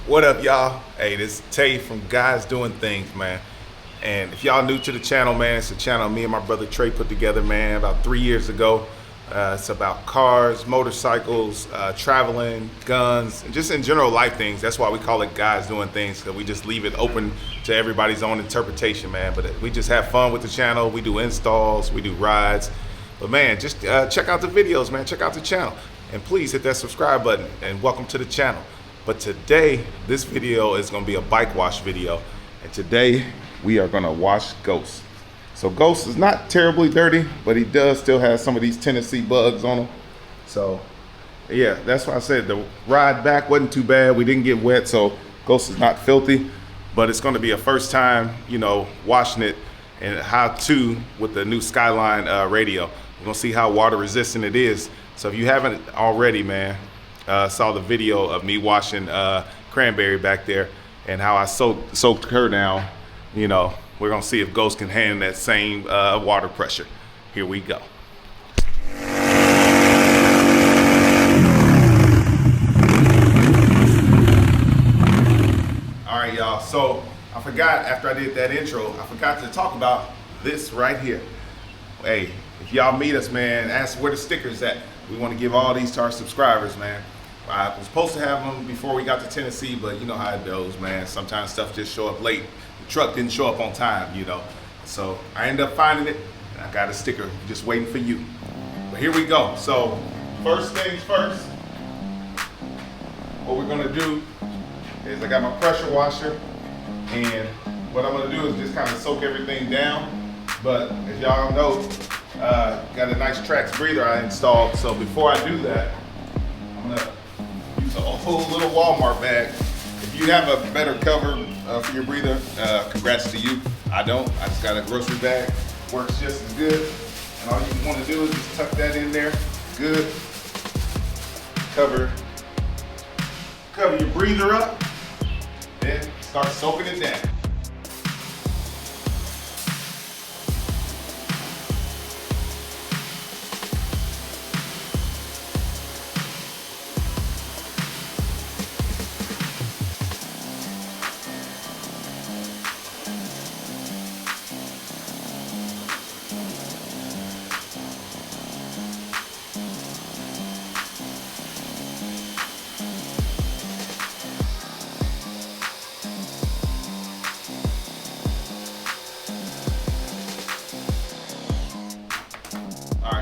What up, y'all? Hey, this is Tay from Guys Doing Things, man. And if y'all new to the channel, man, it's a channel me and my brother Trey put together, man, about 3 years ago. It's about cars, motorcycles, traveling, guns, and just in general life things. That's why we call it Guys Doing Things, because we just leave it open to everybody's own interpretation, man. But we just have fun with the channel. We do installs, we do rides. But man, just check out the videos, man. Check out the channel. And please hit that subscribe button and welcome to the channel. But today, this video is gonna be a bike wash video. And today, we are gonna wash Ghost. So Ghost is not terribly dirty, but he does still have some of these Tennessee bugs on him. So yeah, that's why I said the ride back wasn't too bad. We didn't get wet, so Ghost is not filthy. But it's gonna be a first time, washing it and how to with the new Skyline radio. We're gonna see how water resistant it is. So if you haven't already, man, saw the video of me washing Cranberry back there and how I soaked her down, we're gonna see if Ghost can handle that same water pressure. Here we go. All right, y'all, so I forgot after I did that intro, I forgot to talk about this right here. Hey, if y'all meet us, man, ask where the stickers at. We want to give all these to our subscribers, man. I was supposed to have them before we got to Tennessee, but you know how it goes, man. Sometimes stuff just show up late. The truck didn't show up on time, So I ended up finding it, and I got a sticker just waiting for you. But here we go. So first things first, what we're gonna do is I got my pressure washer, and what I'm gonna do is just kind of soak everything down. But as y'all know, got a nice Trax breather I installed. So before I do that, I'm gonna use a whole little Walmart bag. If you have a better cover for your breather, congrats to you. I don't. I just got a grocery bag. Works just as good. And all you want to do is just tuck that in there. Good. Cover your breather up. Then start soaking it down.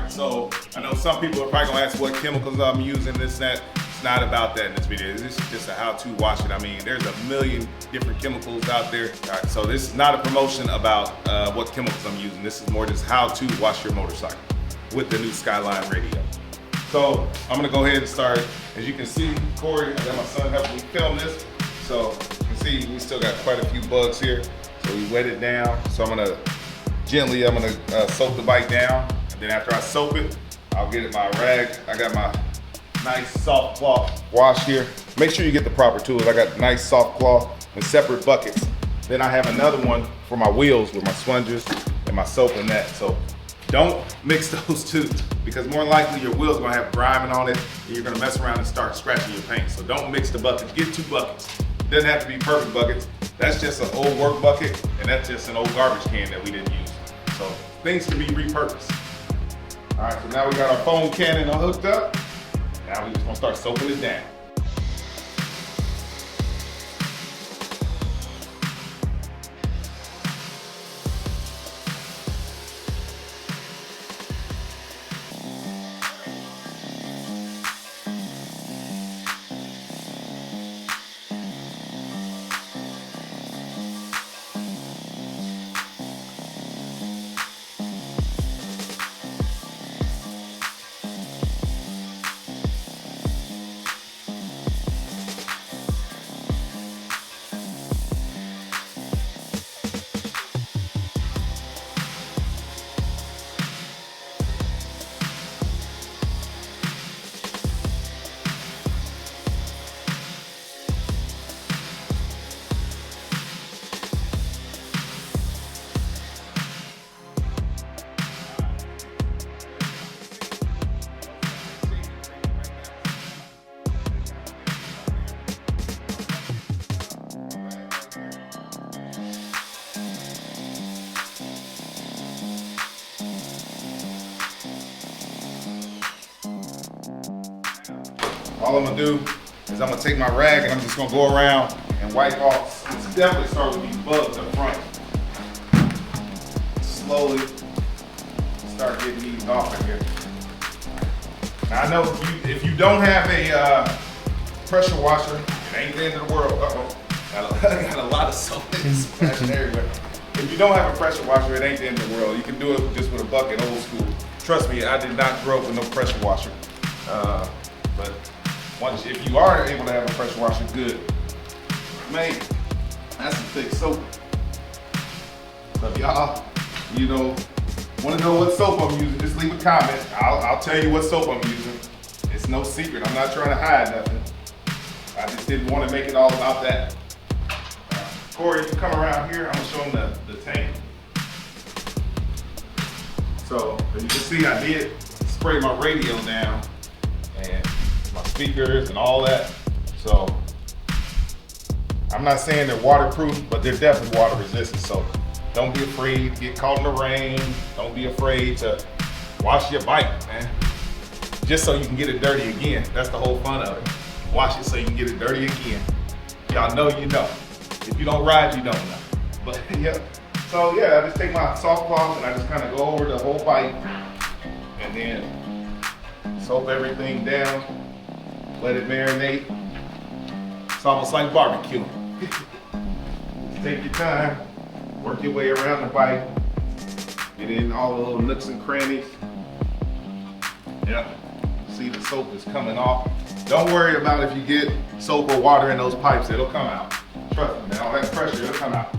So I know some people are probably gonna ask what chemicals I'm using, this, that. It's not about that in this video. This is just a how to wash it. I mean, there's a million different chemicals out there. All right, so this is not a promotion about what chemicals I'm using. This is more just how to wash your motorcycle with the new Skyline radio. So I'm gonna go ahead and start. As you can see, Corey, I got my son helping me film this. So you can see we still got quite a few bugs here. So we wet it down. So I'm gonna soak the bike down. Then after I soap it, I'll get it my rag. I got my nice soft cloth wash here. Make sure you get the proper tools. I got nice soft cloth in separate buckets. Then I have another one for my wheels with my sponges and my soap and that. So don't mix those two, because more than likely your wheel's gonna have grime on it and you're gonna mess around and start scratching your paint. So don't mix the buckets, get 2 buckets. It doesn't have to be perfect buckets. That's just an old work bucket, and that's just an old garbage can that we didn't use. So things can be repurposed. All right, so now we got our foam cannon hooked up. Now we just gonna start soaking it down. All I'm gonna do is I'm gonna take my rag and I'm just gonna go around and wipe off. It's definitely start with these bugs up front. Slowly start getting these off of here. Now I know if you don't have a pressure washer, it ain't the end of the world. I got a lot of soap splashing everywhere. If you don't have a pressure washer, it ain't the end of the world. You can do it just with a bucket, old school. Trust me, I did not grow up with no pressure washer. But if you are able to have a pressure washer, good. Man, that's some thick soap. So if y'all, want to know what soap I'm using, just leave a comment. I'll tell you what soap I'm using. It's no secret. I'm not trying to hide nothing. I just didn't want to make it all about that. Corey, if you come around here, I'm gonna show them the tank. So as you can see, I did spray my radio down and my speakers and all that. So I'm not saying they're waterproof, but they're definitely water resistant. So don't be afraid to get caught in the rain. Don't be afraid to wash your bike, man. Just so you can get it dirty again. That's the whole fun of it. Wash it so you can get it dirty again. Y'all know you know. If you don't ride, you don't know. But yeah. So yeah, I just take my soft cloth and I just kind of go over the whole bike and then soap everything down, let it marinate. It's almost like barbecue. Just take your time, work your way around the bike, get in all the little nooks and crannies. Yep, see the soap is coming off. Don't worry about if you get soap or water in those pipes, it'll come out. Trust me, man, all that pressure, it'll come out.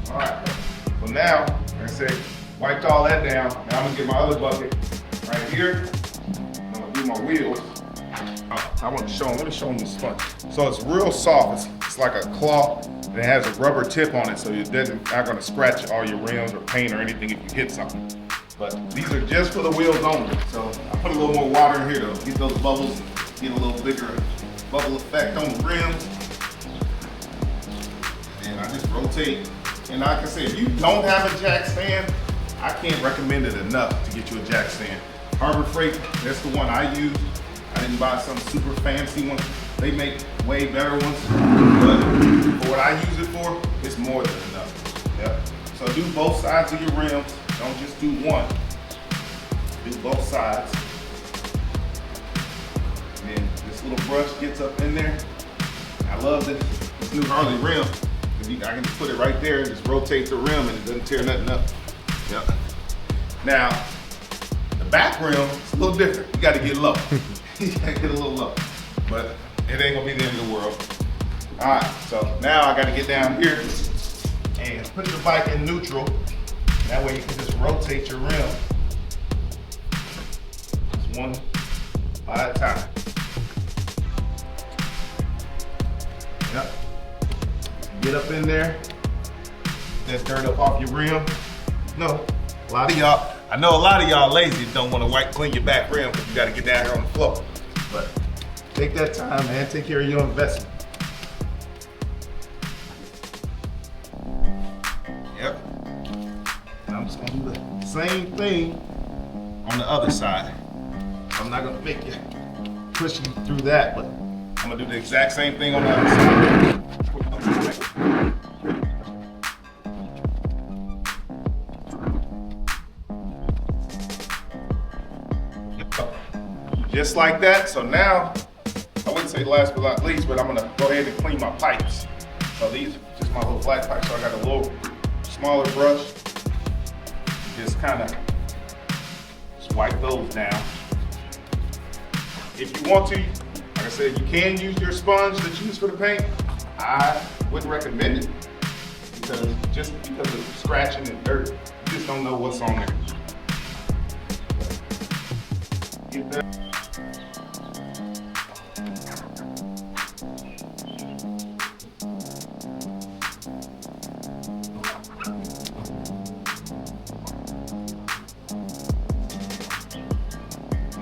All right, so now, like I said, wiped all that down. Now I'm gonna get my other bucket right here. I'm gonna do my wheels. I want to show them, let me show them the sponge. So it's real soft, it's like a cloth, and it has a rubber tip on it so you're not gonna scratch all your rims or paint or anything if you hit something. But these are just for the wheels only. So I put a little more water in here to get those bubbles, get a little bigger bubble effect on the rims. And I just rotate. And like I said, if you don't have a jack stand, I can't recommend it enough to get you a jack stand. Harbor Freight, that's the one I use. I didn't buy some super fancy one. They make way better ones, but for what I use it for, it's more than enough. Yep. So do both sides of your rims. Don't just do one. Do both sides. And then this little brush gets up in there. I love this new Harley rim. I can just put it right there and just rotate the rim and it doesn't tear nothing up. Yep. Now, the back rim is a little different. You gotta get low. You gotta get a little low. But it ain't gonna be the end of the world. All right, so now I gotta get down here and put your bike in neutral. That way you can just rotate your rim. Just one by a time. Yep. Get up in there, get that dirt up off your rim. No, I know a lot of y'all lazy and don't want to clean your back rim because you got to get down here on the floor. But take that time, man. Take care of your investment. Yep. And I'm just gonna do the same thing on the other side. I'm not gonna make you push you through that, but I'm gonna do the exact same thing on the other side. Just like that. So now, I wouldn't say last but not least, but I'm gonna go ahead and clean my pipes. So these are just my little flat pipes. So I got a little smaller brush. Just kind of wipe those down. If you want to, like I said, you can use your sponge that you use for the paint. I wouldn't recommend it because of scratching and dirt, you just don't know what's on there. Get that.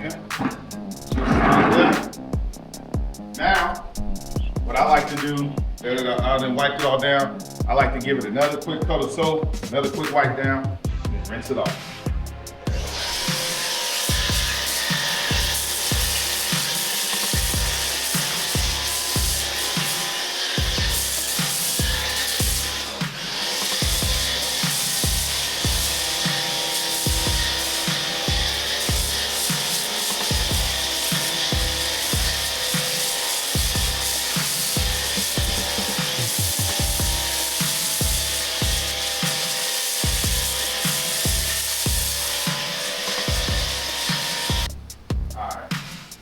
Yeah. Just like that. Now, what I like to do, I done wiped it all down. I like to give it another quick coat of soap, another quick wipe down, and then rinse it off.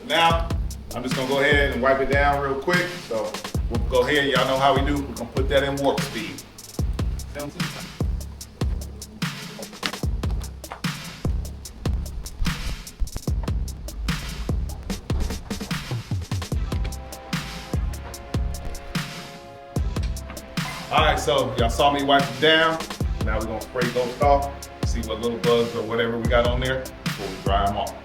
Now, I'm just gonna go ahead and wipe it down real quick. So we'll go ahead, y'all know how we do. We're gonna put that in warp speed. All right, so y'all saw me wipe it down. Now we're gonna spray those off, see what little bugs or whatever we got on there before we dry them off.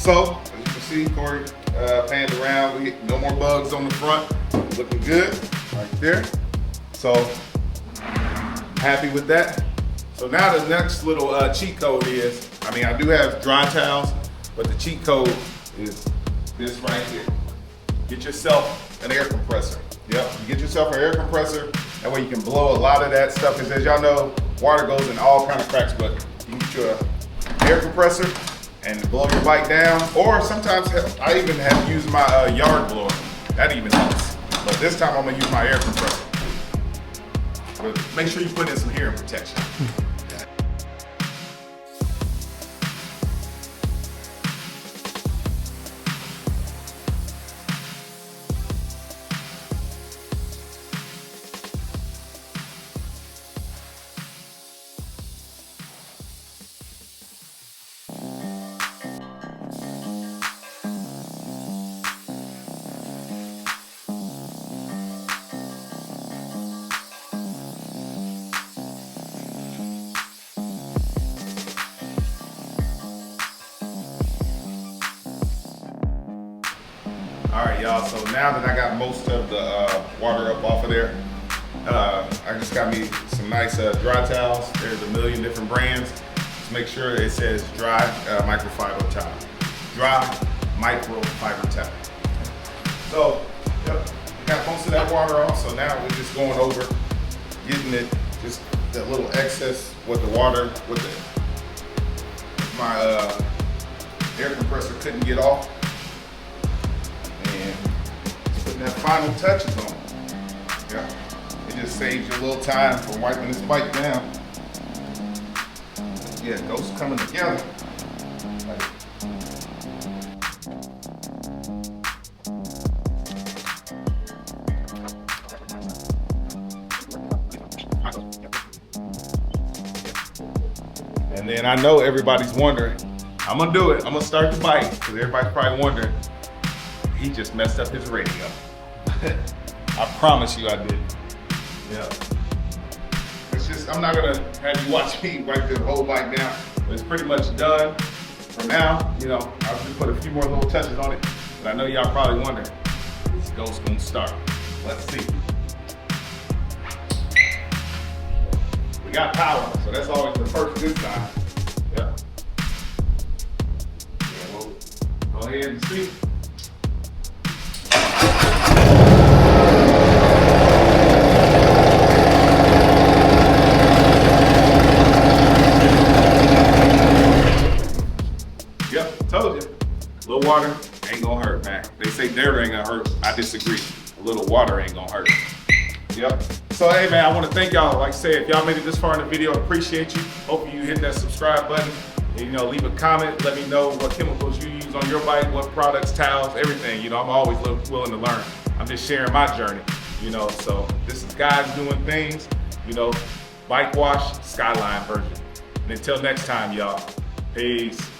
So, as you can see, Corey panned around. No more bugs on the front. Looking good right there. So, happy with that. So now the next little cheat code is, I do have dry towels, but the cheat code is this right here. Get yourself an air compressor. Yep, you get yourself an air compressor. That way you can blow a lot of that stuff. Because as y'all know, water goes in all kind of cracks, but you can get you an air compressor and blow your bike down. Or sometimes I even have used my yard blower. That even helps. But this time I'm gonna use my air compressor. But make sure you put in some hearing protection. All right, y'all, so now that I got most of the water up off of there, I just got me some nice dry towels. There's a million different brands. Just make sure it says dry microfiber towel. Dry microfiber towel. So, yep, got most of that water off, so now we're just going over, getting it, just that little excess with the water, with my air compressor couldn't get off. And putting that final touches on. Yeah. It just saves you a little time from wiping this bike down. Yeah, those coming together. Like then I know everybody's wondering, I'm gonna do it. I'm gonna start the bike, because everybody's probably wondering, he just messed up his radio. I promise you I did. Yeah. It's just, I'm not gonna have you watch me wipe the whole bike down. It's pretty much done for now. You know, I'll just put a few more little touches on it. But I know y'all probably wondering, this ghost gonna start. Let's see. We got power, so that's always the first good sign. Yeah. Yeah, we'll go ahead and see. Yep, told you. A little water ain't gonna hurt, man. They say dirt ain't gonna hurt. I disagree. A little water ain't gonna hurt. Yep. So hey man, I want to thank y'all. Like I said, if y'all made it this far in the video, appreciate you. Hope you hit that subscribe button. And, you know, leave a comment. Let me know what chemicals you use on your bike, what products, towels, everything. You know, I'm always willing to learn. I'm just sharing my journey. You know, so this is guys doing things. You know, bike wash, Skyline version. And until next time, y'all. Peace.